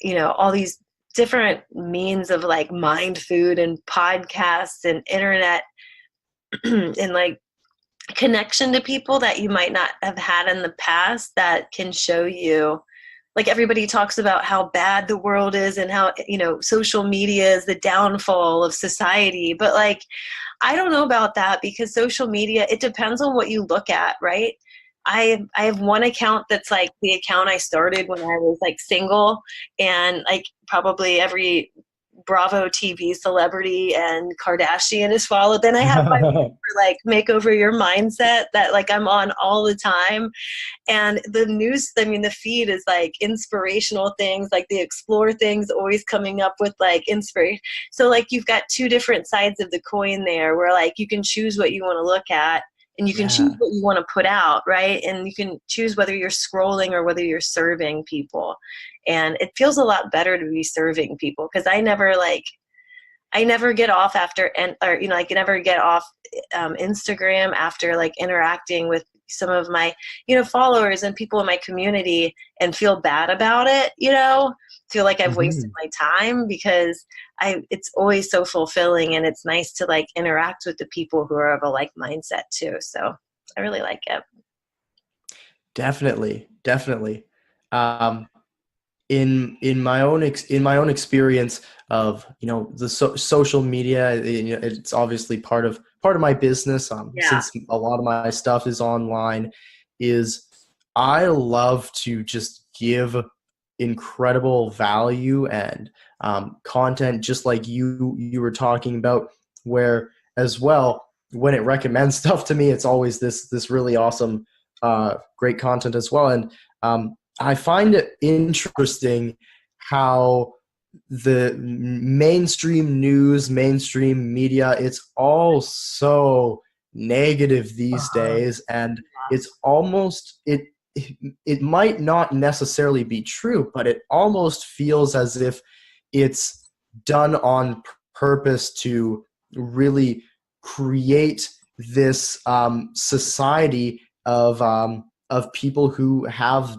all these different means of like mind food and podcasts and internet and like connection to people that you might not have had in the past, that can show you, like, everybody talks about how bad the world is and how, social media is the downfall of society. But like, I don't know about that, because social media, it depends on what you look at, right? I have one account that's like the account I started when I was like single, and like probably every Bravo TV celebrity and Kardashian is followed. Then I have my for like Makeover Your Mindset that like I'm on all the time. And the news, the feed is like inspirational things, like the explore things always coming up with like inspiration. So like you've got two different sides of the coin there, where like you can choose what you want to look at, and you can choose what you want to put out, right? And you can choose whether you're scrolling or whether you're serving people. And it feels a lot better to be serving people, because I never get off after, I can never get off Instagram after like interacting with some of my, followers and people in my community, and feel bad about it, feel like I've wasted my time, because it's always so fulfilling, and it's nice to like interact with the people who are of a like mindset too. So I really like it. Definitely. In my own experience of the social media, it's obviously part of my business. Since a lot of my stuff is online, is I love to just give incredible value and content, just like you were talking about, where as well, when it recommends stuff to me, it's always this really awesome great content as well. And I find it interesting how the mainstream news, mainstream media, it's all so negative these days, and it's almost it might not necessarily be true, but it almost feels as if it's done on purpose to really create this society of people who have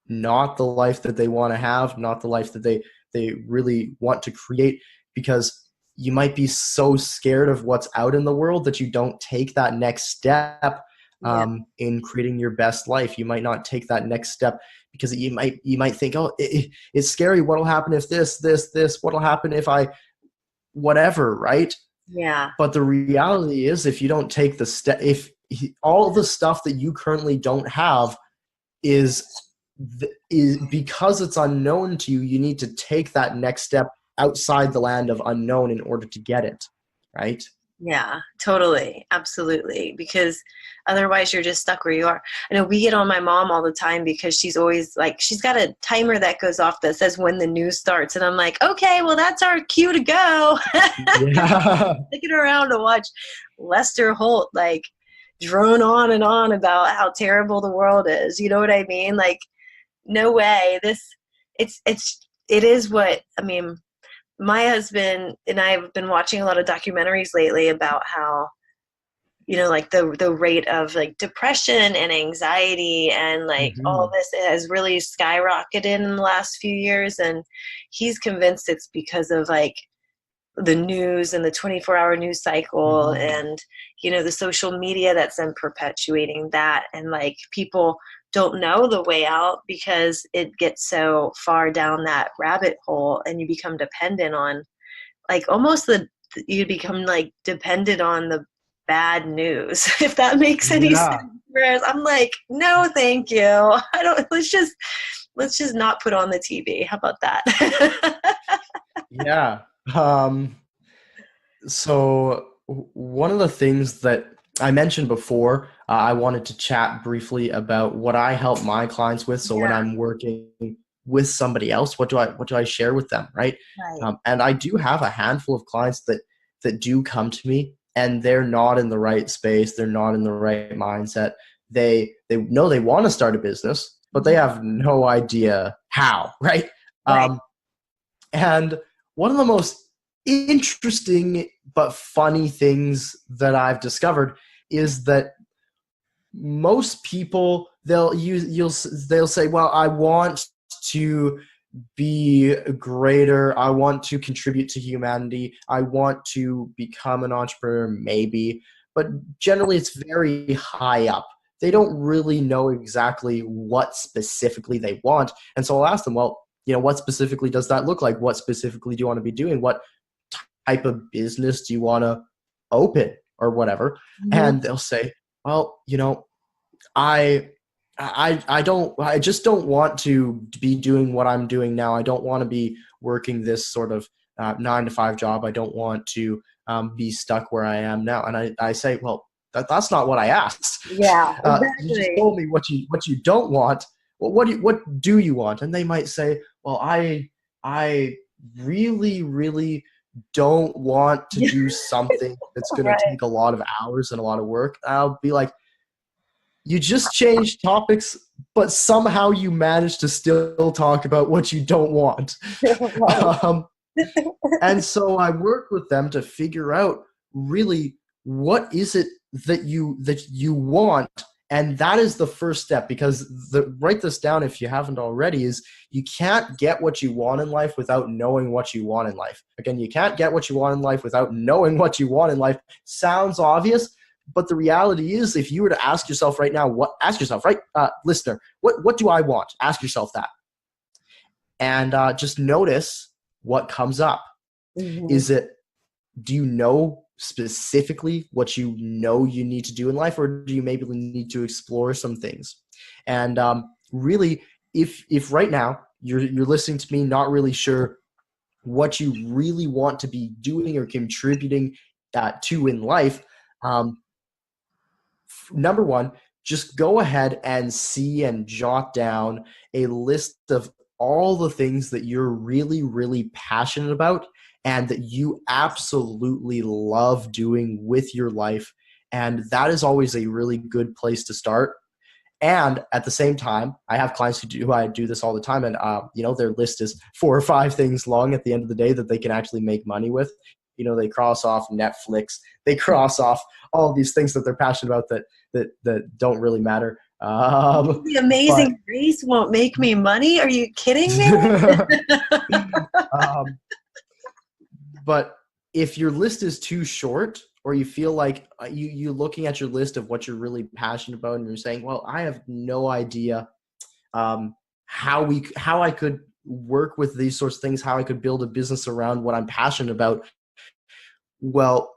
not the life that they want to have, not the life that they really want to create, because you might be so scared of what's out in the world that you don't take that next step in creating your best life. You might not take that next step because you might think, oh, it's scary. What'll happen if this, what'll happen if I, whatever, right? Yeah. But the reality is, if you don't take the step, if all the stuff that you currently don't have is because it's unknown to you, you need to take that next step outside the land of unknown in order to get it, right? Yeah, totally. Absolutely. Because otherwise you're just stuck where you are. I know we get on my mom all the time, because she's always like, she's got a timer that goes off that says when the news starts. And I'm like, okay, well, that's our cue to go. Yeah. Sticking around to watch Lester Holt like drone on and on about how terrible the world is. You know what I mean? Like, no way. It is what, my husband and I have been watching a lot of documentaries lately about how, like the rate of like depression and anxiety and like all this has really skyrocketed in the last few years. And he's convinced it's because of like the news and the 24-hour news cycle and, the social media that's then perpetuating that. And like people don't know the way out because it gets so far down that rabbit hole, and you become dependent on, like, almost you become like dependent on the bad news, if that makes any sense. Yeah. Whereas I'm like, no, thank you. I don't, let's just not put on the TV. How about that? Yeah. So one of the things that I mentioned before, I wanted to chat briefly about what I help my clients with. So when Yeah, I'm working with somebody else, what do I share with them, right? right. And I do have a handful of clients that do come to me, and they're not in the right space. They're not in the right mindset. They know they want to start a business, but they have no idea how, right? Right. Um, and one of the most interesting but funny things that I've discovered is that most people they'll say, well, I want to be greater, I want to contribute to humanity, I want to become an entrepreneur, maybe, but generally it's very high up. They don't really know exactly what specifically they want. And so I'll ask them, well, what specifically does that look like? What specifically do you want to be doing? What type of business do you want to open or whatever? Mhm. And they'll say, well, I I just don't want to be doing what I'm doing now. I don't want to be working this sort of 9 to 5 job. I don't want to be stuck where I am now. And I say, well, that's not what I asked. Yeah, You just exactly. told me what you don't want. Well, what do you want? And they might say, well, I really, really don't want to do something that's going to Right. take a lot of hours and a lot of work. I'll be like, you just changed topics, but somehow you managed to still talk about what you don't want. Right. Um, and so I work with them to figure out really what is it that you want, and that is the first step. Because write this down if you haven't already, is you can't get what you want in life without knowing what you want in life. Again, you can't get what you want in life without knowing what you want in life. Sounds obvious, but the reality is, if you were to ask yourself right now, ask yourself, right, listener, what do I want? Ask yourself that, and just notice what comes up. Mhm. Is it, do you know specifically what you know you need to do in life, or do you maybe need to explore some things? And really, if right now you're listening to me, not really sure what you really want to be doing or contributing to in life, um, number one, just go ahead and see and jot down a list of all the things that you're really, really passionate about and that you absolutely love doing with your life. And that is always a really good place to start. And at the same time, I have clients who I do this all the time, and their list is 4 or 5 things long at the end of the day that they can actually make money with. They cross off Netflix, they cross off all these things that they're passionate about that don't really matter. The But Amazing Race won't make me money? Are you kidding me? um, but if your list is too short, or you feel like you looking at your list of what you're really passionate about, and you're saying, well, I have no idea how I could work with these sorts of things, how I could build a business around what I'm passionate about. Well,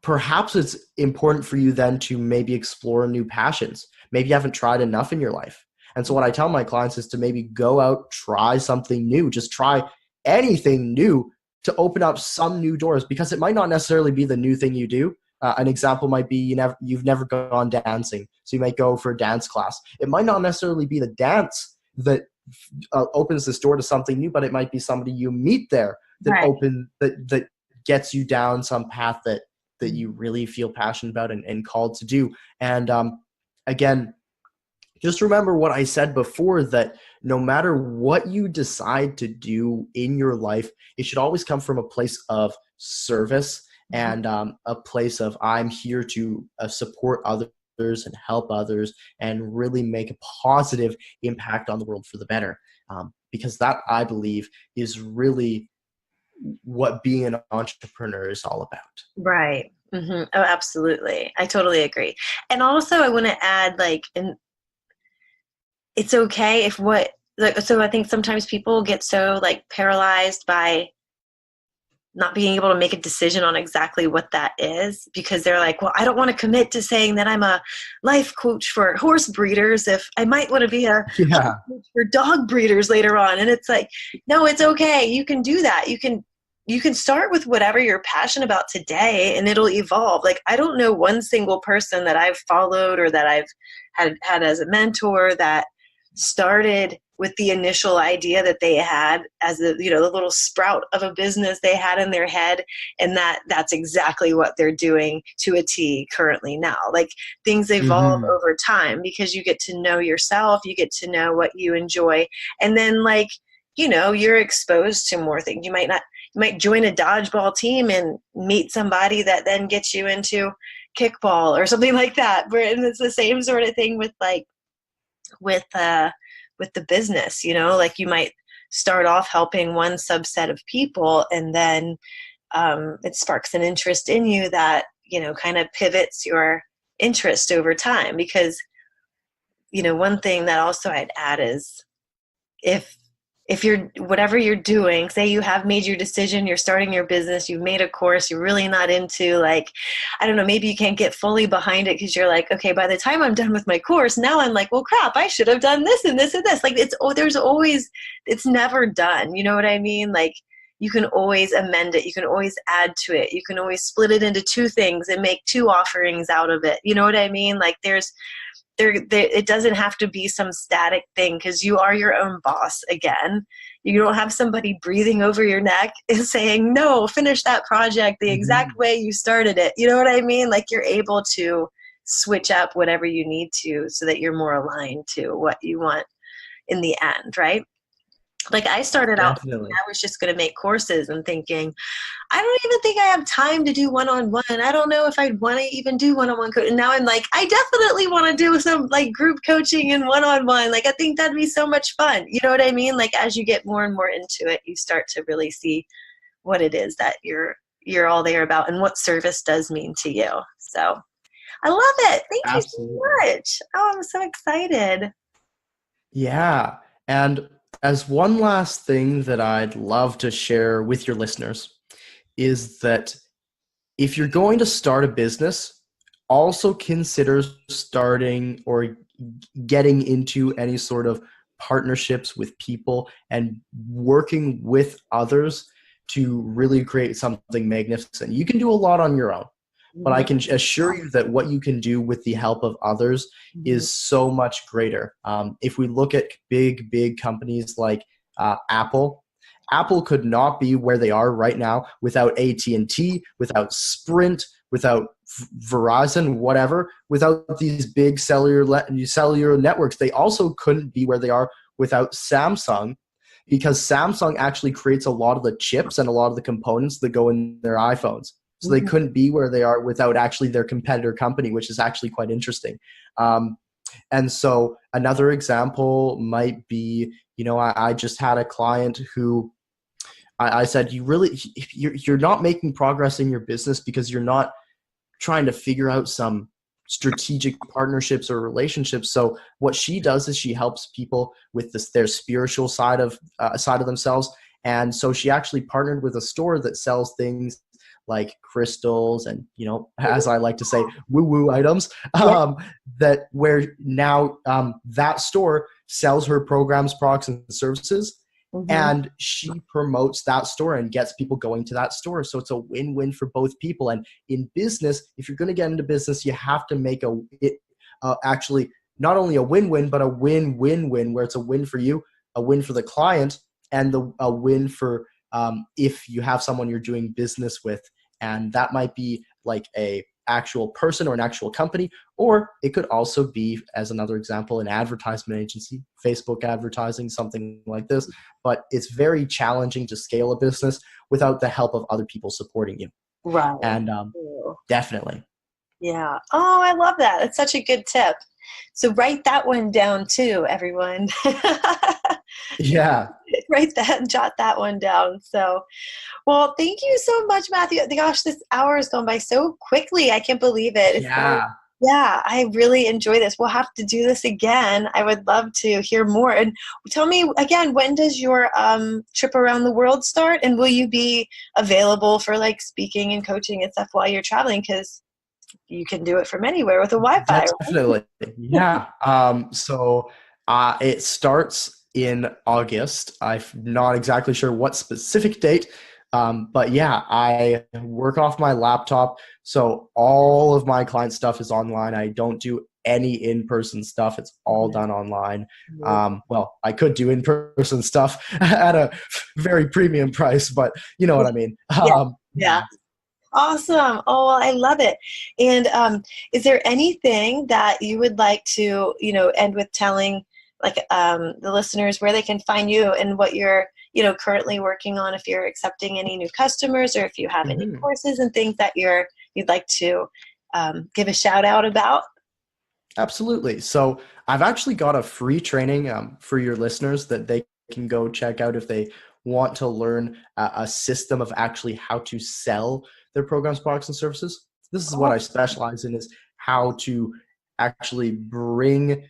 perhaps it's important for you then to maybe explore new passions. Maybe you haven't tried enough in your life. And so what I tell my clients is to maybe go out, try something new, just try anything new to open up some new doors, because it might not necessarily be the new thing you do. An example might be you've never gone dancing, so you might go for a dance class. It might not necessarily be the dance that opens this door to something new, but it might be somebody you meet there Right. that gets you down some path that you really feel passionate about and called to do. And again, just remember what I said before, that no matter what you decide to do in your life, it should always come from a place of service and a place of, I'm here to support others and help others and really make a positive impact on the world for the better. Because that, I believe, is really what being an entrepreneur is all about. Right. Oh, absolutely. I totally agree. And also, I want to add, like, and it's okay if so I think sometimes people get so like paralyzed by not being able to make a decision on exactly what that is, because they're like, well, I don't want to commit to saying that I'm a life coach for horse breeders if I might want to be a life Yeah. coach for dog breeders later on. And it's like, no, it's okay. You can do that. You can start with whatever you're passionate about today, and it'll evolve. Like, I don't know one single person that I've followed or that I've had as a mentor that started with the initial idea that they had as the little sprout of a business they had in their head, and that's exactly what they're doing to a T currently now. Like, things evolve Mm-hmm. over time because you get to know yourself, you get to know what you enjoy, and then like, you're exposed to more things. You might join a dodgeball team and meet somebody that then gets you into kickball or something like that. And it's the same sort of thing with like with the business, like you might start off helping one subset of people, and then it sparks an interest in you that kind of pivots your interest over time. Because one thing that also I'd add is, if you're, whatever you're doing, say you have made your decision, you're starting your business, you've made a course, you're really not into, like, I don't know, maybe you can't get fully behind it because you're like, okay, by the time I'm done with my course, now I'm like, well, crap, I should have done this and this and this. Like, it's never done. You know what I mean? Like, you can always amend it. You can always add to it. You can always split it into two things and make two offerings out of it. You know what I mean? Like, it doesn't have to be some static thing, because you are your own boss again. You don't have somebody breathing over your neck and saying, no, finish that project the exact way you started it. You know what I mean? Like, you're able to switch up whatever you need to so that you're more aligned to what you want in the end, right? Like, I started out thinking Definitely. I was just going to make courses and thinking, I don't even think I have time to do one-on-one. I don't know if I'd want to even do one-on-one coaching. And now I'm like, I definitely want to do some like group coaching and one-on-one. Like, I think that'd be so much fun. You know what I mean? Like, as you get more and more into it, you start to really see what it is that you're all there about and what service does mean to you. So I love it. Thank you so Absolutely. much. Oh, I'm so excited. Yeah. And as one last thing that I'd love to share with your listeners is that if you're going to start a business, also consider starting or getting into any sort of partnerships with people and working with others to really create something magnificent. You can do a lot on your own, but I Mhm. can assure you that what you can do with the help of others Mhm. is so much greater. If we look at big companies like Apple, Apple could not be where they are right now without AT&T, without Sprint, without Verizon, whatever, without these big cellular networks. They also couldn't be where they are without Samsung, because Samsung actually creates a lot of the chips and a lot of the components that go in their iPhones. So they Mhm. couldn't be where they are without actually their competitor company, which is actually quite interesting. And so another example might be, I just had a client who I said, you're not making progress in your business because you're not trying to figure out some strategic partnerships or relationships. So what she does is she helps people with their spiritual side of themselves. And so she actually partnered with a store that sells things like crystals and, as I like to say, woo-woo items, Yeah. that where now that store sells her programs, products, and services, Mhm. and she promotes that store and gets people going to that store. So it's a win-win for both people. And in business, if you're going to get into business, you have to make actually not only a win-win, but a win-win-win, where it's a win for you, a win for the client, and a win for if you have someone you're doing business with. And that might be like a actual person or an actual company, or it could also be, as another example, an advertisement agency, Facebook advertising, something like this. But it's very challenging to scale a business without the help of other people supporting you. Right. And definitely. Yeah. Oh, I love that. That's such a good tip. So write that one down too, everyone. Yeah. Write that and jot that one down. So, well, thank you so much, Matthew. Gosh, this hour has gone by so quickly. I can't believe it. It's Yeah. Yeah, I really enjoy this. We'll have to do this again. I would love to hear more. And tell me again, when does your trip around the world start? And will you be available for like speaking and coaching and stuff while you're traveling? Because you can do it from anywhere with a Wi-Fi. Definitely. Yeah. It starts in August. I'm not exactly sure what specific date, but yeah, I work off my laptop. So all of my client stuff is online. I don't do any in-person stuff. It's all done online. Well, I could do in-person stuff at a very premium price, but you know what I mean. Yeah. Awesome. Oh, well, I love it. And is there anything that you would like to, end with telling like the listeners where they can find you and what you're, currently working on, if you're accepting any new customers or if you have any courses and things that you'd like to give a shout out about? Absolutely. So I've actually got a free training for your listeners that they can go check out if they want to learn a system of actually how to sell their programs, products, and services. This is what I specialize in, is how to actually bring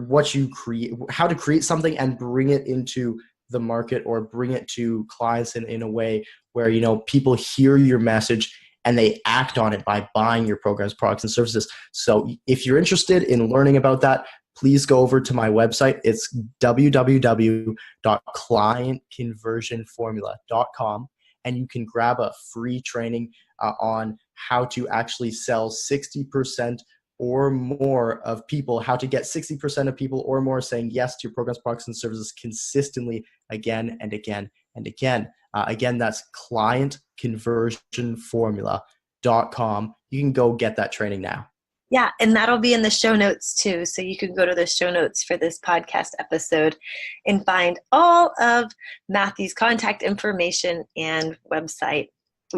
what you create, how to create something and bring it into the market or bring it to clients in a way where, people hear your message and they act on it by buying your programs, products, and services. So if you're interested in learning about that, please go over to my website. It's www.clientconversionformula.com, and you can grab a free training on how to actually sell 60% or more of people, how to get 60% of people or more saying yes to your programs, products, and services consistently again and again and again. Again, that's clientconversionformula.com. You can go get that training now. Yeah, and that'll be in the show notes too. So you can go to the show notes for this podcast episode and find all of Matthew's contact information and website,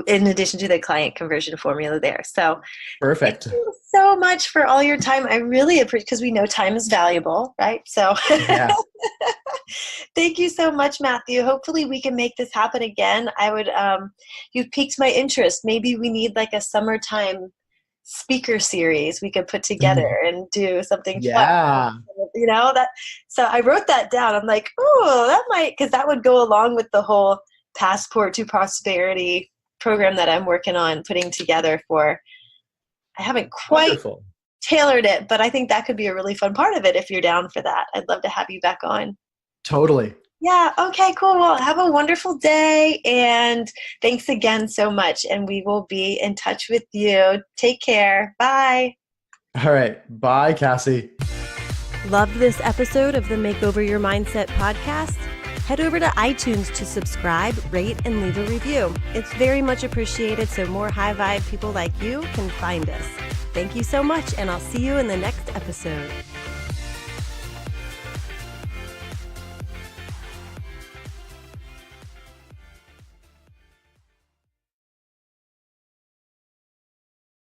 in addition to the client conversion formula there. So perfect. Thank you so much for all your time. I really appreciate, because we know time is valuable, right? So yeah. Thank you so much, Matthew. Hopefully we can make this happen again. You've piqued my interest. Maybe we need like a summertime speaker series we could put together and do something fun. So I wrote that down. I'm like, oh, that might, because that would go along with the whole Passport to Prosperity program that I'm working on putting together for. I haven't quite tailored it, but I think that could be a really fun part of it if you're down for that. I'd love to have you back on. Totally. Yeah. Okay, cool. Well, have a wonderful day. And thanks again so much. And we will be in touch with you. Take care. Bye. All right. Bye, Cassie. Loved this episode of the Makeover Your Mindset podcast? Head over to iTunes to subscribe, rate, and leave a review. It's very much appreciated so more high vibe people like you can find us. Thank you so much, and I'll see you in the next episode.